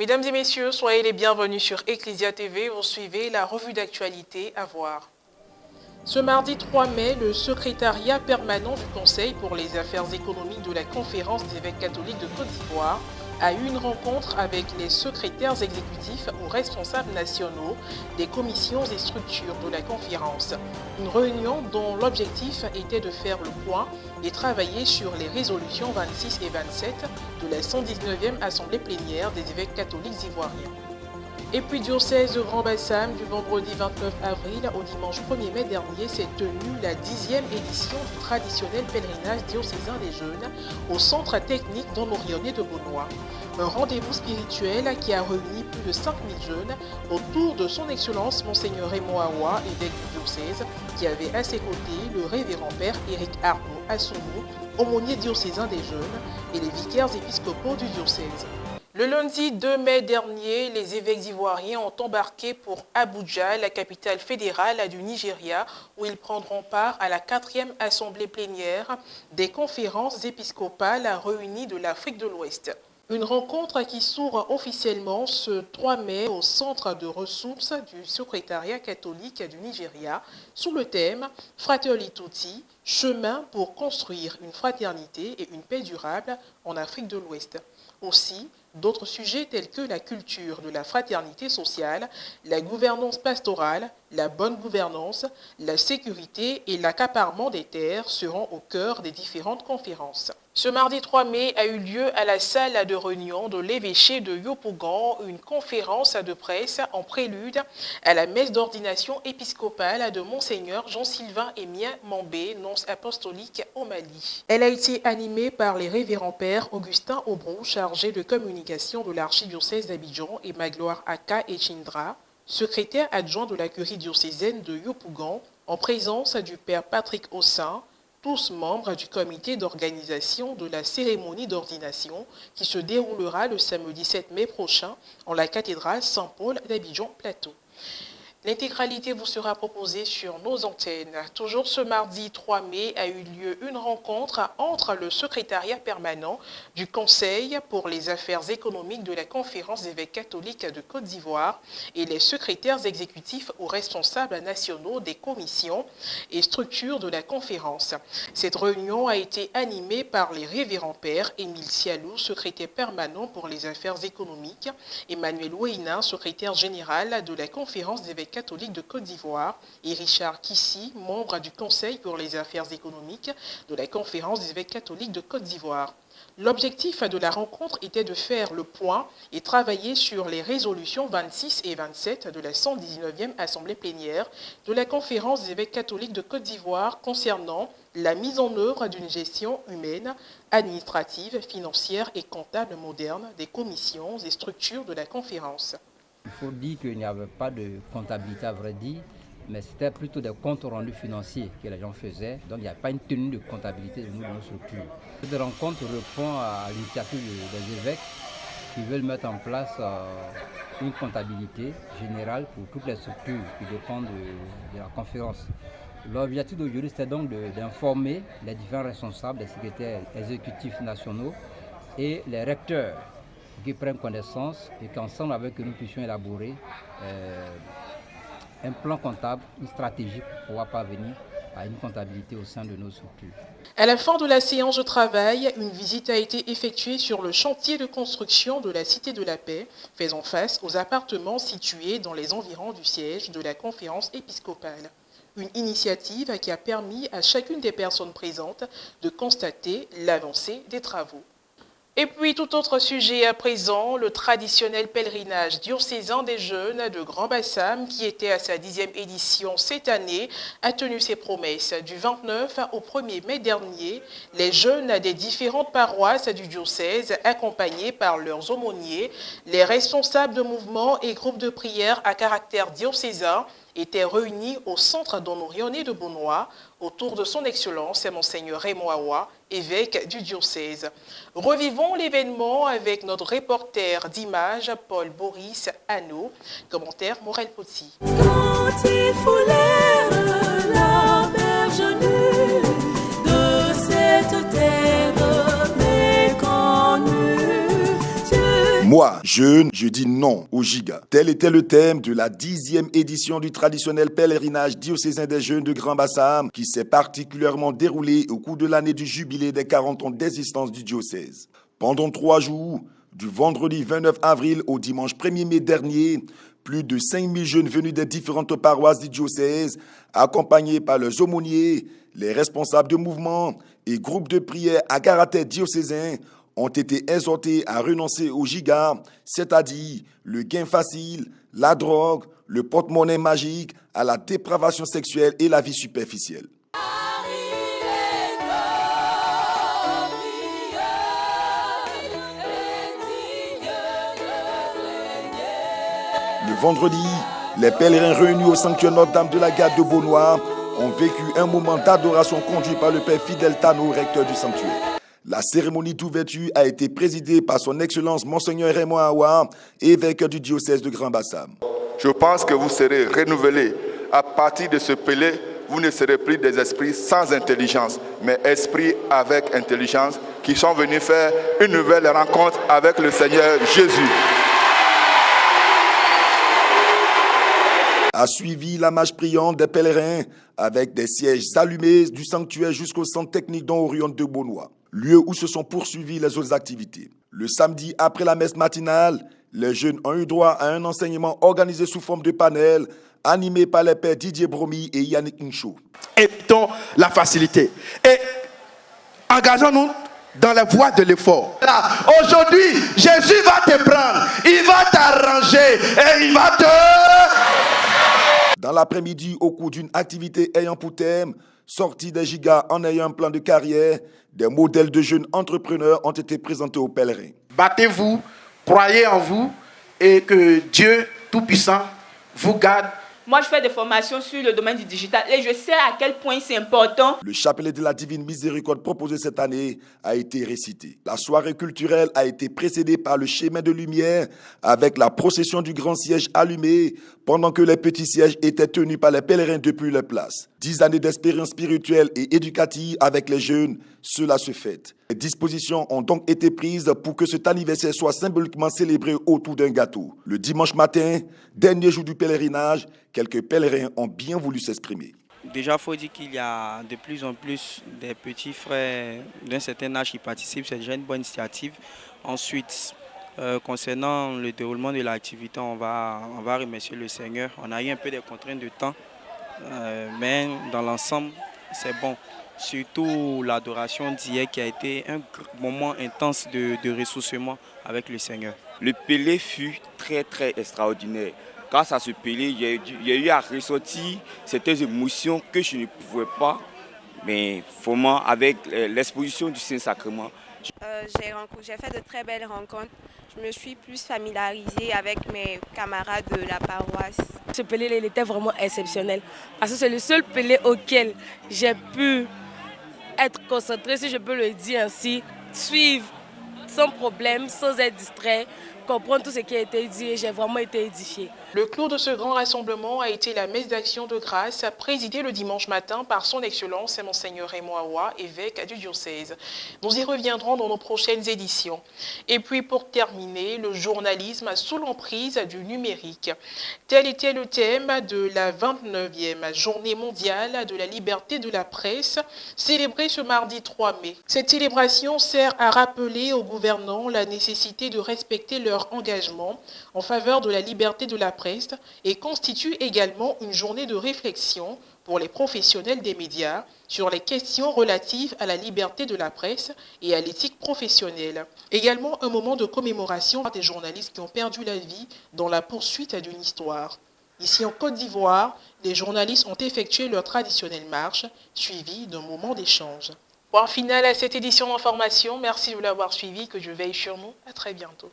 Mesdames et messieurs, soyez les bienvenus sur Ecclesia TV. Vous suivez la revue d'actualité à voir. Ce mardi 3 mai, le secrétariat permanent du Conseil pour les affaires économiques de la Conférence des évêques catholiques de Côte d'Ivoire a eu une rencontre avec les secrétaires exécutifs ou responsables nationaux des commissions et structures de la conférence. Une réunion dont l'objectif était de faire le point et travailler sur les résolutions 26 et 27 de la 119e Assemblée plénière des évêques catholiques ivoiriens. Et puis diocèse de Grand Bassam, du vendredi 29 avril au dimanche 1er mai dernier s'est tenue la 10e édition du traditionnel pèlerinage diocésain des jeunes au centre technique Don Morionné de Beaunois. Un rendez-vous spirituel qui a réuni plus de 5000 jeunes autour de son Excellence Monseigneur Raymond Awa, évêque du diocèse, qui avait à ses côtés le révérend père Éric Arnaud Assounou, aumônier diocésain des jeunes, et les vicaires épiscopaux du diocèse. Le lundi 2 mai dernier, les évêques ivoiriens ont embarqué pour Abuja, la capitale fédérale du Nigeria, où ils prendront part à la 4e assemblée plénière des conférences épiscopales réunies de l'Afrique de l'Ouest. Une rencontre qui s'ouvre officiellement ce 3 mai au centre de ressources du secrétariat catholique du Nigeria sous le thème « Fratelli Tutti, chemin pour construire une fraternité et une paix durable en Afrique de l'Ouest ». Aussi, d'autres sujets tels que la culture de la fraternité sociale, la gouvernance pastorale, la bonne gouvernance, la sécurité et l'accaparement des terres seront au cœur des différentes conférences. Ce mardi 3 mai a eu lieu à la salle de réunion de l'évêché de Yopougon une conférence de presse en prélude à la messe d'ordination épiscopale de Monseigneur Jean-Sylvain Émien Mambé, nonce apostolique au Mali. Elle a été animée par les révérends pères Augustin Aubron, chargé de communication de l'archidiocèse d'Abidjan, et Magloire Aka Echindra, secrétaire adjoint de la curie diocésaine de Yopougon, en présence du père Patrick Ossin, tous membres du comité d'organisation de la cérémonie d'ordination qui se déroulera le samedi 7 mai prochain en la cathédrale Saint-Paul d'Abidjan-Plateau. L'intégralité vous sera proposée sur nos antennes. Toujours ce mardi 3 mai a eu lieu une rencontre entre le secrétariat permanent du Conseil pour les affaires économiques de la Conférence des évêques catholiques de Côte d'Ivoire et les secrétaires exécutifs ou responsables nationaux des commissions et structures de la conférence. Cette réunion a été animée par les révérends pères Émile Sialou, secrétaire permanent pour les affaires économiques, Emmanuel Ouéina, secrétaire général de la Conférence des évêques catholique de Côte d'Ivoire, et Richard Kissi, membre du Conseil pour les affaires économiques de la Conférence des évêques catholiques de Côte d'Ivoire. L'objectif de la rencontre était de faire le point et travailler sur les résolutions 26 et 27 de la 119e Assemblée plénière de la Conférence des évêques catholiques de Côte d'Ivoire concernant la mise en œuvre d'une gestion humaine, administrative, financière et comptable moderne des commissions et structures de la conférence. Il faut dire qu'il n'y avait pas de comptabilité à vrai dire, mais c'était plutôt des comptes rendus financiers que les gens faisaient. Donc il n'y a pas une tenue de comptabilité de nos structures. Cette rencontre répond à l'initiative des évêques qui veulent mettre en place une comptabilité générale pour toutes les structures qui dépendent de la conférence. L'objectif d'aujourd'hui, c'était donc d'informer les différents responsables, les secrétaires exécutifs nationaux et les recteurs qui prennent connaissance et qu'ensemble avec eux nous puissions élaborer un plan comptable, une stratégie pour pouvoir parvenir à une comptabilité au sein de nos structures. À la fin de la séance de travail, une visite a été effectuée sur le chantier de construction de la Cité de la Paix, faisant face aux appartements situés dans les environs du siège de la conférence épiscopale. Une initiative qui a permis à chacune des personnes présentes de constater l'avancée des travaux. Et puis, tout autre sujet à présent, le traditionnel pèlerinage diocésain des jeunes de Grand Bassam, qui était à sa 10e édition cette année, a tenu ses promesses. Du 29 au 1er mai dernier, les jeunes des différentes paroisses du diocèse, accompagnés par leurs aumôniers, les responsables de mouvements et groupes de prière à caractère diocésain, étaient réunis au centre Don Morionné de Beaunois autour de son Excellence Monseigneur Raymond Awa, évêque du diocèse. Revivons l'événement avec notre reporter d'images Paul Boris Hano. Commentaire Morel Potsi. Quand il foulait la berge nue de cette terre méconnue, tu Moi, jeune, je dis non au giga. Tel était le thème de la 10e édition du traditionnel pèlerinage diocésain des jeunes de Grand-Bassam qui s'est particulièrement déroulé au cours de l'année du jubilé des 40 ans d'existence du diocèse. Pendant 3 jours, du vendredi 29 avril au dimanche 1er mai dernier, plus de 5000 jeunes venus des différentes paroisses du diocèse, accompagnés par leurs aumôniers, les responsables de mouvements et groupes de prière à caractère diocésain, ont été exhortés à renoncer au giga, c'est-à-dire le gain facile, la drogue, le porte-monnaie magique, à la dépravation sexuelle et la vie superficielle. Le vendredi, les pèlerins réunis au sanctuaire Notre-Dame de la Garde de Beaunois ont vécu un moment d'adoration conduit par le père Fidel Tano, recteur du sanctuaire. La cérémonie d'ouverture a été présidée par son Excellence Monseigneur Raymond Awa, évêque du diocèse de Grand-Bassam. Je pense que vous serez renouvelés. À partir de ce pélé, vous ne serez plus des esprits sans intelligence, mais esprits avec intelligence qui sont venus faire une nouvelle rencontre avec le Seigneur Jésus. A suivi la marche priante des pèlerins avec des sièges allumés du sanctuaire jusqu'au centre technique Don Orion de Beaunois, lieu où se sont poursuivies les autres activités. Le samedi, après la messe matinale, les jeunes ont eu droit à un enseignement organisé sous forme de panel, animé par les pères Didier Bromy et Yannick Ncho. Évitons la facilité et engageons-nous dans la voie de l'effort. Aujourd'hui, Jésus va te prendre, il va t'arranger et il va te... Dans l'après-midi, au cours d'une activité ayant pour thème sortie des gigas en ayant un plan de carrière, des modèles de jeunes entrepreneurs ont été présentés aux pèlerins. Battez-vous, croyez en vous et que Dieu Tout-Puissant vous garde. Moi, je fais des formations sur le domaine du digital et je sais à quel point c'est important. Le chapelet de la Divine Miséricorde proposé cette année a été récité. La soirée culturelle a été précédée par le chemin de lumière avec la procession du grand siège allumé pendant que les petits sièges étaient tenus par les pèlerins depuis leur place. 10 années d'expérience spirituelle et éducative avec les jeunes, cela se fête. Les dispositions ont donc été prises pour que cet anniversaire soit symboliquement célébré autour d'un gâteau. Le dimanche matin, dernier jour du pèlerinage, quelques pèlerins ont bien voulu s'exprimer. Déjà, il faut dire qu'il y a de plus en plus des petits frères d'un certain âge qui participent. C'est déjà une bonne initiative. Ensuite, concernant le déroulement de l'activité, on va remercier le Seigneur. On a eu un peu des contraintes de temps, mais dans l'ensemble, c'est bon. Surtout l'adoration d'hier qui a été un moment intense de ressourcement avec le Seigneur. Le pélé fut très extraordinaire. Grâce à ce pélé, il y a eu à ressortir certaines émotions que je ne pouvais pas, mais vraiment avec l'exposition du Saint-Sacrement. J'ai fait de très belles rencontres. Je me suis plus familiarisée avec mes camarades de la paroisse. Ce pélé, il était vraiment exceptionnel parce que c'est le seul pélé auquel j'ai pu être concentrée, si je peux le dire ainsi, suivre sans problème, sans être distrait, comprendre tout ce qui a été dit et j'ai vraiment été édifiée. Le clou de ce grand rassemblement a été la messe d'action de grâce présidée le dimanche matin par son Excellence Monseigneur Raymond Awa, évêque du diocèse. Nous y reviendrons dans nos prochaines éditions. Et puis pour terminer, le journalisme sous l'emprise du numérique. Tel était le thème de la 29e journée mondiale de la liberté de la presse, célébrée ce mardi 3 mai. Cette célébration sert à rappeler aux gouvernants la nécessité de respecter leur engagement en faveur de la liberté de la presse et constitue également une journée de réflexion pour les professionnels des médias sur les questions relatives à la liberté de la presse et à l'éthique professionnelle. Également un moment de commémoration des journalistes qui ont perdu la vie dans la poursuite d'une histoire. Ici en Côte d'Ivoire, les journalistes ont effectué leur traditionnelle marche, suivie d'un moment d'échange. Point final à cette édition d'information. Merci de l'avoir suivi, que je veille sur nous. À très bientôt.